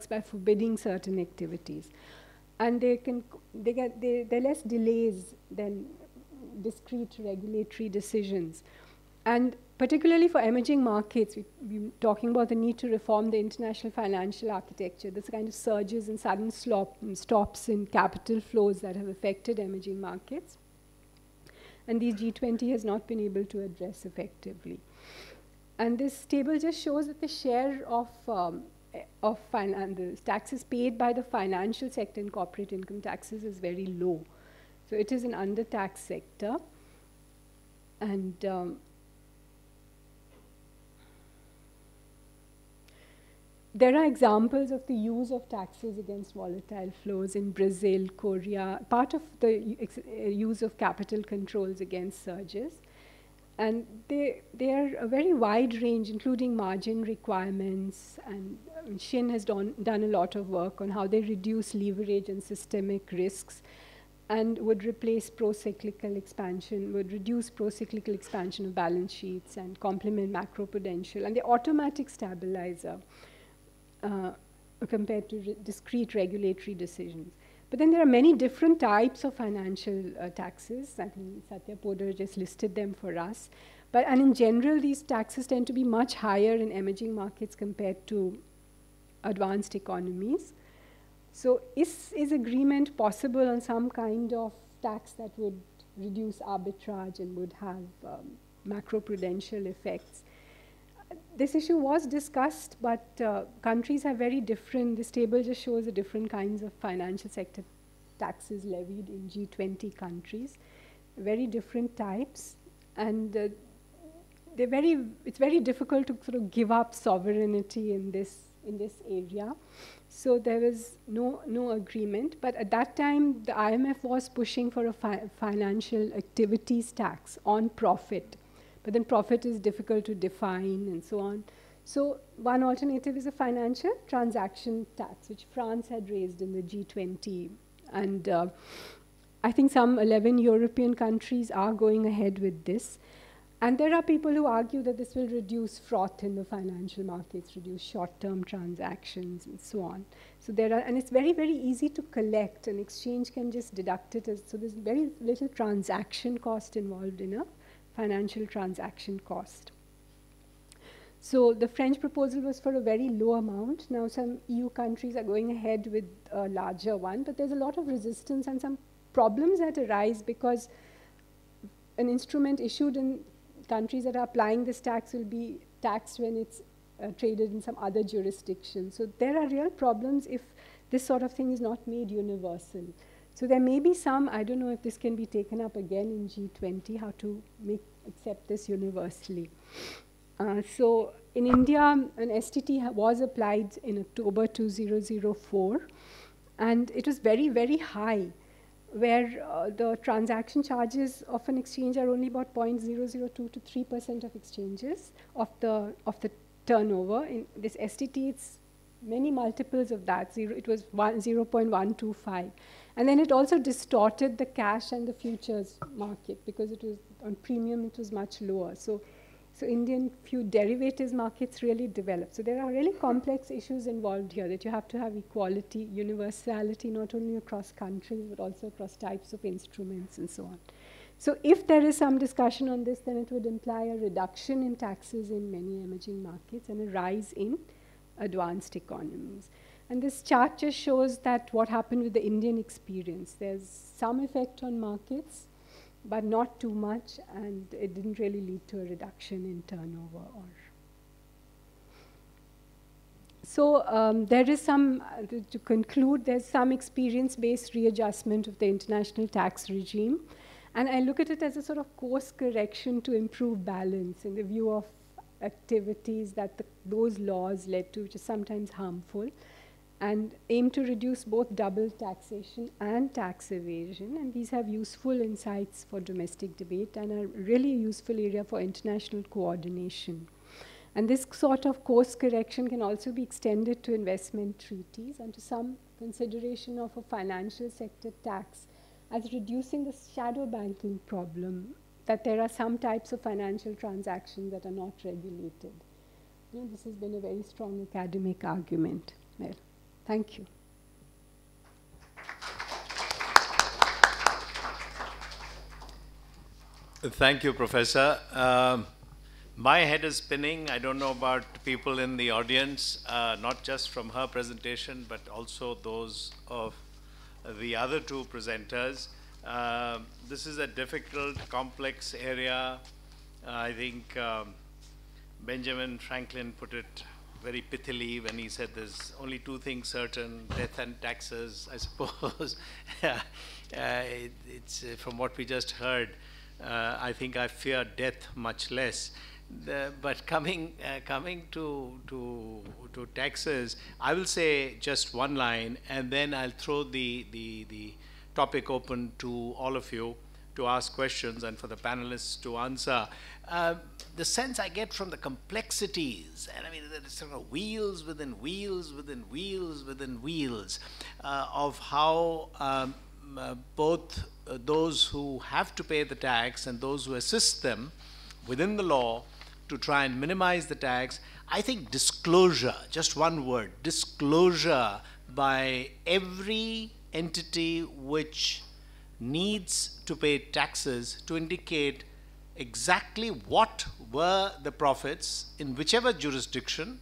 works by forbidding certain activities. And they're less delays than discrete regulatory decisions. And particularly for emerging markets, we're talking about the need to reform the international financial architecture. There's kind of surges and sudden stops in capital flows that have affected emerging markets. And the G20 has not been able to address effectively. And this table just shows that the share of the taxes paid by the financial sector in corporate income taxes is very low. So it is an under-taxed sector. And there are examples of the use of taxes against volatile flows in Brazil, Korea, part of the use of capital controls against surges. And they are a very wide range, including margin requirements. And Shin has done a lot of work on how they reduce leverage and systemic risks and would replace pro-cyclical expansion, would reduce pro-cyclical expansion of balance sheets and complement macroprudential. And the automatic stabilizer compared to discrete regulatory decisions. But then there are many different types of financial taxes. I think Satya Poder just listed them for us. And in general, these taxes tend to be much higher in emerging markets compared to advanced economies. So is agreement possible on some kind of tax that would reduce arbitrage and would have macroprudential effects? This issue was discussed, but countries have very different, this table just shows the different kinds of financial sector taxes levied in G20 countries, very different types, and it's very difficult to sort of give up sovereignty in this area. So there was no agreement, but at that time the IMF was pushing for a financial activities tax on profit. But then profit is difficult to define and so on. So one alternative is a financial transaction tax, which France had raised in the G20. And I think some 11 European countries are going ahead with this. And there are people who argue that this will reduce froth in the financial markets, reduce short-term transactions and so on. So and it's very, very easy to collect. An exchange can just deduct it. So there's very little transaction cost involved in a financial transaction cost. So the French proposal was for a very low amount. Now some EU countries are going ahead with a larger one, but there's a lot of resistance and some problems that arise because an instrument issued in countries that are applying this tax will be taxed when it's traded in some other jurisdiction. So there are real problems if this sort of thing is not made universal. So there may be some, I don't know if this can be taken up again in G20, how to accept this universally. So in India, an STT was applied in October 2004, and it was very, very high, where the transaction charges of an exchange are only about 0.002 to 3% of exchanges of the turnover. In this STT, it's many multiples of that. It was 0.125. And then it also distorted the cash and the futures market because it was on premium, it was much lower. So Indian few derivatives markets really developed. So there are really complex issues involved here that you have to have equality, universality, not only across countries, but also across types of instruments and so on. So if there is some discussion on this, then it would imply a reduction in taxes in many emerging markets and a rise in advanced economies. And this chart just shows that what happened with the Indian experience. There's some effect on markets, but not too much, and it didn't really lead to a reduction in turnover. So there is some, to conclude, there's some experience-based readjustment of the international tax regime. And I look at it as a sort of course correction to improve balance in the view of activities that those laws led to, which is sometimes harmful, and aim to reduce both double taxation and tax evasion. And these have useful insights for domestic debate and are really a useful area for international coordination. And this sort of course correction can also be extended to investment treaties and to some consideration of a financial sector tax as reducing the shadow banking problem, that there are some types of financial transactions that are not regulated. You know, this has been a very strong academic argument. Well. Thank you. Thank you, Professor. My head is spinning. I don't know about people in the audience, not just from her presentation, but also those of the other two presenters. This is a difficult, complex area. I think Benjamin Franklin put it very pithily when he said there's only two things certain, death and taxes, I suppose. It's from what we just heard, I think I fear death much less. But coming to taxes, I will say just one line, and then I'll throw the topic open to all of you to ask questions and for the panelists to answer. The sense I get from the complexities, and I mean, there's sort of wheels within wheels within wheels within wheels of how both those who have to pay the tax and those who assist them within the law to try and minimize the tax. I think disclosure, just one word, disclosure by every entity which needs to pay taxes to indicate exactly what were the profits in whichever jurisdiction,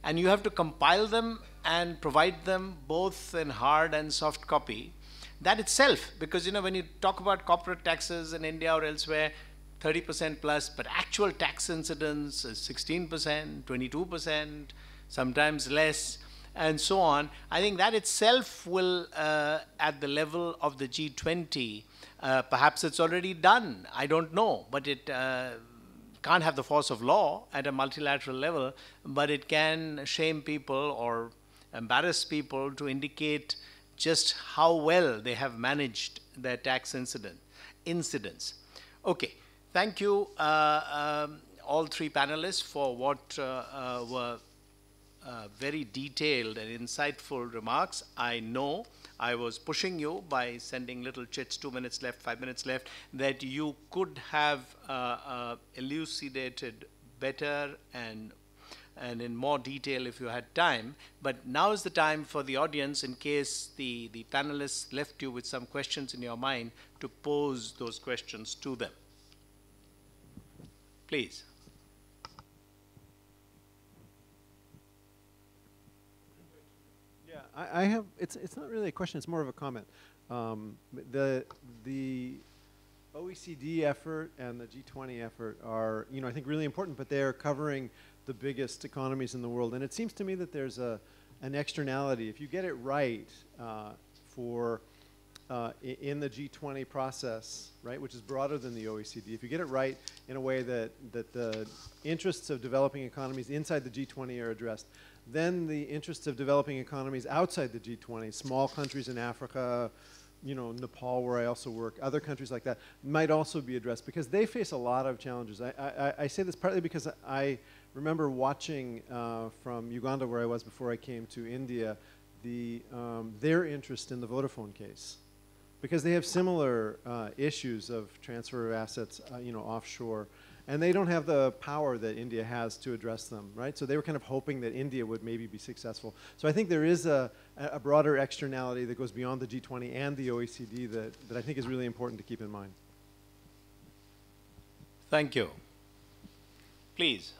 and you have to compile them and provide them both in hard and soft copy. That itself, because when you talk about corporate taxes in India or elsewhere, 30% plus, but actual tax incidence is 16%, 22%, sometimes less, and so on. I think that itself will, at the level of the G20, perhaps it's already done, I don't know, but it can't have the force of law at a multilateral level, but it can shame people or embarrass people to indicate just how well they have managed their tax incidents. Okay. Thank you, all three panelists, for what were very detailed and insightful remarks. I know I was pushing you by sending little chits, 2 minutes left, 5 minutes left, that you could have elucidated better and in more detail if you had time. But now is the time for the audience, in case the panelists left you with some questions in your mind, to pose those questions to them. Please. Yeah, I have. It's not really a question. It's more of a comment. The OECD effort and the G20 effort are, I think, really important, but they are covering the biggest economies in the world. And it seems to me that there's an externality. If you get it right in the G20 process, right, which is broader than the OECD, if you get it right in a way that the interests of developing economies inside the G20 are addressed, then the interests of developing economies outside the G20, small countries in Africa, Nepal, where I also work, other countries like that, might also be addressed, because they face a lot of challenges. I say this partly because I remember watching from Uganda, where I was before I came to India, their interest in the Vodafone case, because they have similar issues of transfer of assets, offshore, and they don't have the power that India has to address them, right? So they were kind of hoping that India would maybe be successful. So I think there is a broader externality that goes beyond the G20 and the OECD that I think is really important to keep in mind. Thank you. Please.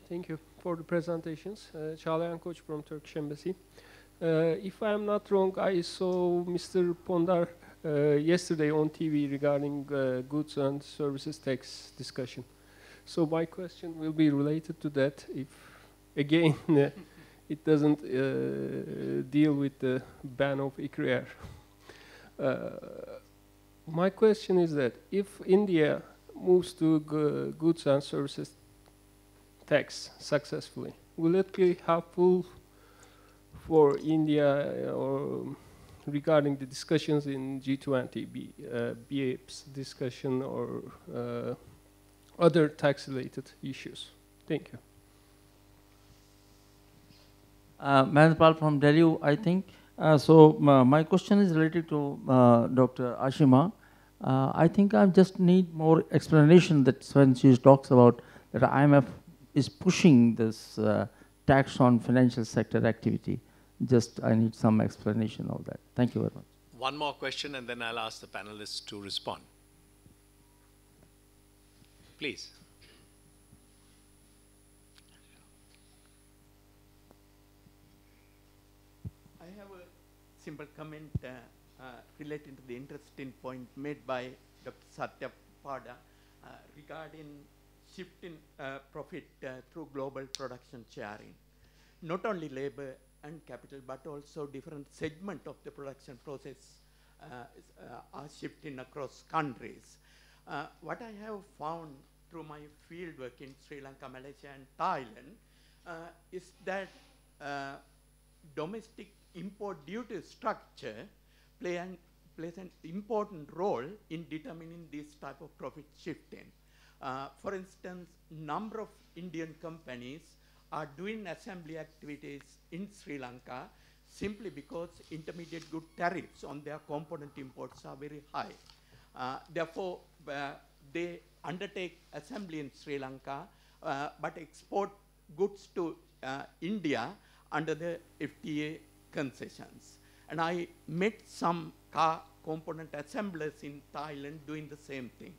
Thank you for the presentations. Çağlayan Koç from Turkish Embassy. If I'm not wrong, I saw Mr. Pondar yesterday on TV regarding goods and services tax discussion. So my question will be related to that. If, again, it doesn't deal with the ban of ICRER. My question is that if India moves to goods and services tax successfully, will it be helpful for India or regarding the discussions in G20, BEPS discussion or other tax-related issues? Thank you. Manipal from Delhi, I think. So my question is related to Dr. Ashima. I think I just need more explanation that when she talks about that IMF is pushing this tax on financial sector activity. Just I need some explanation of that. Thank you very much. One more question and then I'll ask the panelists to respond. Please. I have a simple comment relating to the interesting point made by Dr. Satya Pada regarding shifting profit through global production sharing. Not only labor and capital, but also different segments of the production process are shifting across countries. What I have found through my field work in Sri Lanka, Malaysia, and Thailand is that domestic import duty structure plays an important role in determining this type of profit shifting. For instance, number of Indian companies are doing assembly activities in Sri Lanka simply because intermediate good tariffs on their component imports are very high. Therefore, they undertake assembly in Sri Lanka, but export goods to India under the FTA concessions. And I met some car component assemblers in Thailand doing the same thing.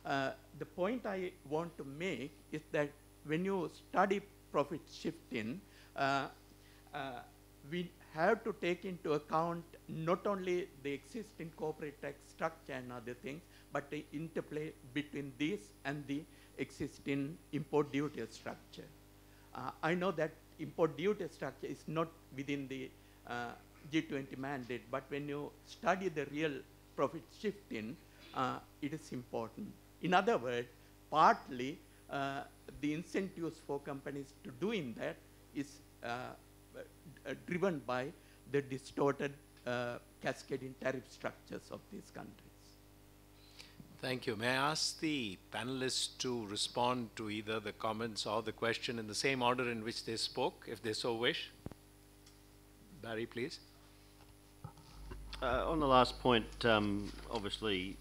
The point I want to make is that when you study profit shifting, we have to take into account not only the existing corporate tax structure and other things, but the interplay between this and the existing import duty structure. I know that import duty structure is not within the G20 mandate, but when you study the real profit shifting, it is important. In other words, partly the incentives for companies to doing that is driven by the distorted cascading tariff structures of these countries. Thank you. May I ask the panelists to respond to either the comments or the question in the same order in which they spoke, if they so wish? Barry, please. On the last point, obviously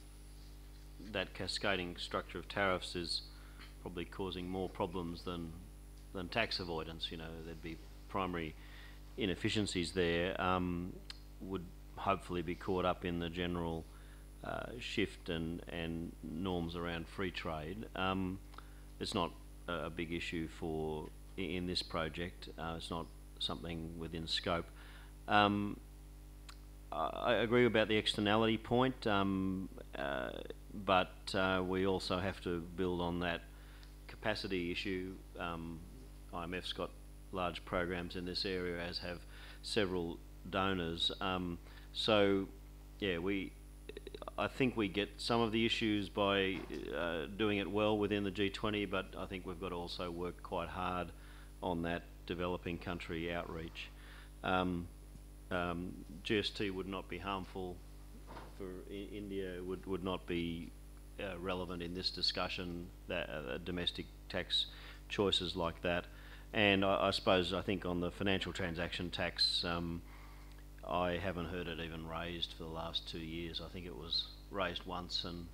that cascading structure of tariffs is probably causing more problems than tax avoidance. You know, there'd be primary inefficiencies there, would hopefully be caught up in the general shift and norms around free trade. It's not a big issue in this project. It's not something within scope. I agree about the externality point, but we also have to build on that capacity issue. IMF's got large programs in this area, as have several donors. So, yeah, I think we get some of the issues by doing it well within the G20, but I think we've got to also work quite hard on that developing country outreach. GST would not be harmful for India, would not be relevant in this discussion, that domestic tax choices like that. And I think on the financial transaction tax, I haven't heard it even raised for the last 2 years. I think it was raised once and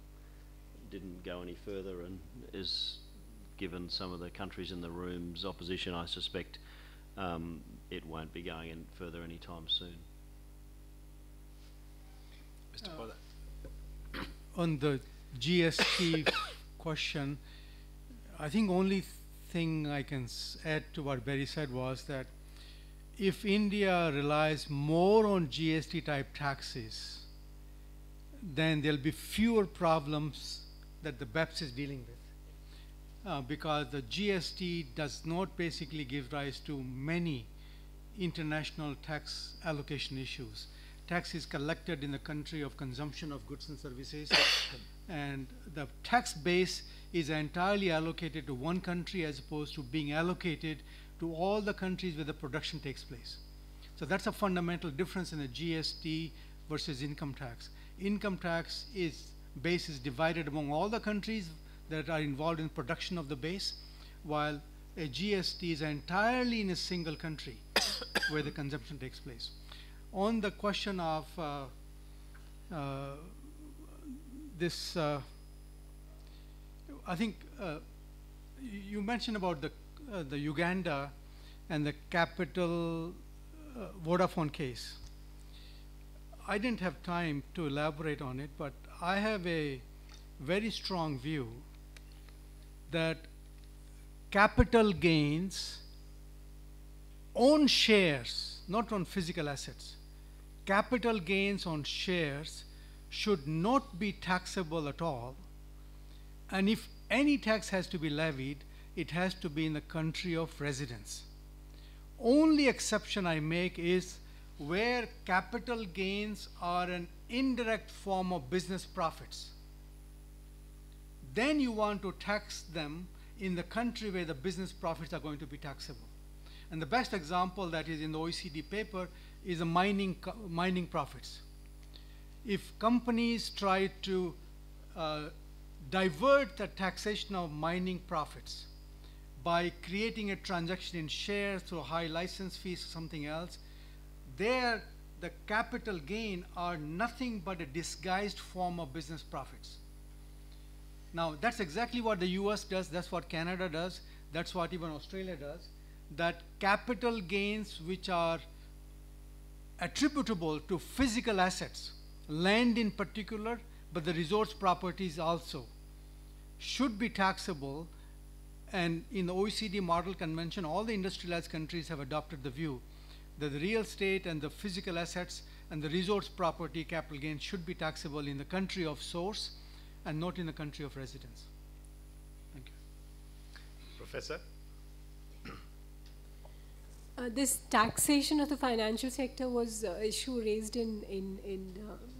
didn't go any further, and is, given some of the countries in the room's opposition, I suspect it won't be going in further anytime soon. Mr. Poda. On the GST question, I think only thing I can add to what Barry said was that if India relies more on GST type taxes, then there'll be fewer problems that the BEPS is dealing with. Because the GST does not basically give rise to many international tax allocation issues. Tax is collected in the country of consumption of goods and services, and the tax base is entirely allocated to one country as opposed to being allocated to all the countries where the production takes place. So that's a fundamental difference in the GST versus income tax. Income tax base is divided among all the countries that are involved in production of the base, while a GST is entirely in a single country where the consumption takes place. On the question of this, I think you mentioned about the Uganda and the Capital Vodafone case. I didn't have time to elaborate on it, but I have a very strong view that capital gains on shares, not on physical assets, capital gains on shares should not be taxable at all. And if any tax has to be levied, it has to be in the country of residence. Only exception I make is where capital gains are an indirect form of business profits. Then you want to tax them in the country where the business profits are going to be taxable. And the best example that is in the OECD paper is the mining profits. If companies try to divert the taxation of mining profits by creating a transaction in shares through high license fees or something else, there the capital gain are nothing but a disguised form of business profits. Now that's exactly what the US does, that's what Canada does, that's what even Australia does, that capital gains which are attributable to physical assets, land in particular, but the resource properties also, should be taxable. And in the OECD Model Convention, all the industrialized countries have adopted the view that the real estate and the physical assets and the resource property capital gains should be taxable in the country of source and not in the country of residence. Thank you. Professor? This taxation of the financial sector was an issue raised in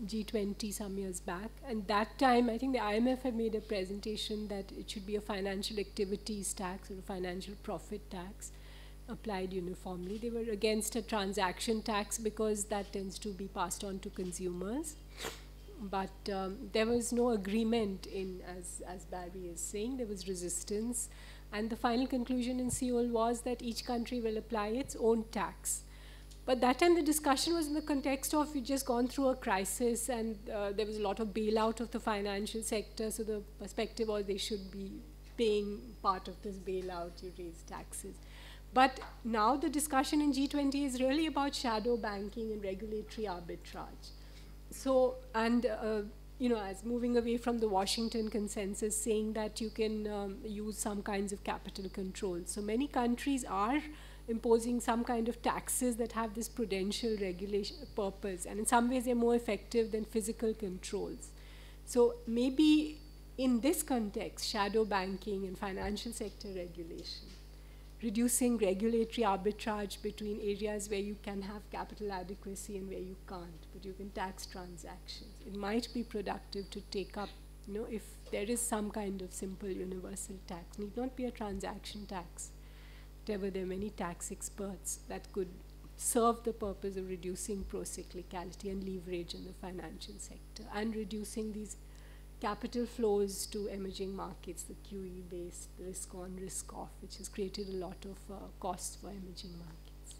G20 some years back. And that time, I think the IMF had made a presentation that it should be a financial activities tax or a financial profit tax applied uniformly. They were against a transaction tax because that tends to be passed on to consumers. But there was no agreement as Barry is saying, there was resistance. And the final conclusion in Seoul was that each country will apply its own tax. But that time the discussion was in the context of we'd just gone through a crisis and there was a lot of bailout of the financial sector, so the perspective was they should be paying part of this bailout, you raise taxes. But now the discussion in G20 is really about shadow banking and regulatory arbitrage. So, and as moving away from the Washington consensus saying that you can use some kinds of capital controls. So many countries are imposing some kind of taxes that have this prudential regulation purpose, and in some ways they're more effective than physical controls. So maybe in this context, shadow banking and financial sector regulation, reducing regulatory arbitrage between areas where you can have capital adequacy and where you can't, but you can tax transactions. It might be productive to take up, if there is some kind of simple universal tax, need not be a transaction tax. Whatever, there are many tax experts that could serve the purpose of reducing procyclicality and leverage in the financial sector and reducing these capital flows to emerging markets, the QE-based risk on, risk off, which has created a lot of costs for emerging markets.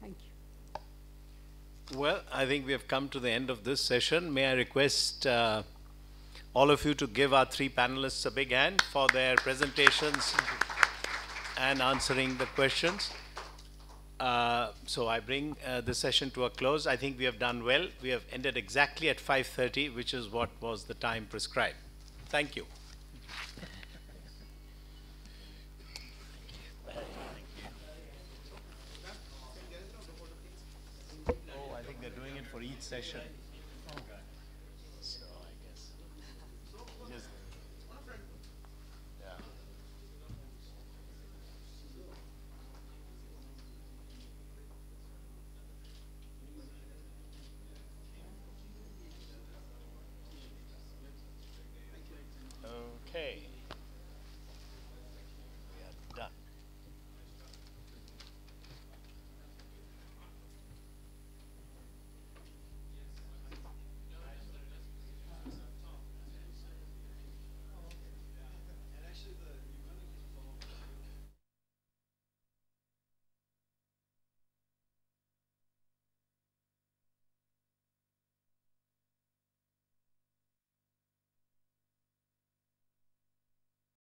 Thank you. Well, I think we have come to the end of this session. May I request all of you to give our three panelists a big hand for their presentations and answering the questions. So I bring the session to a close. I think we have done well. We have ended exactly at 5:30, which is what was the time prescribed. Thank you. Oh, I think they're doing it for each session.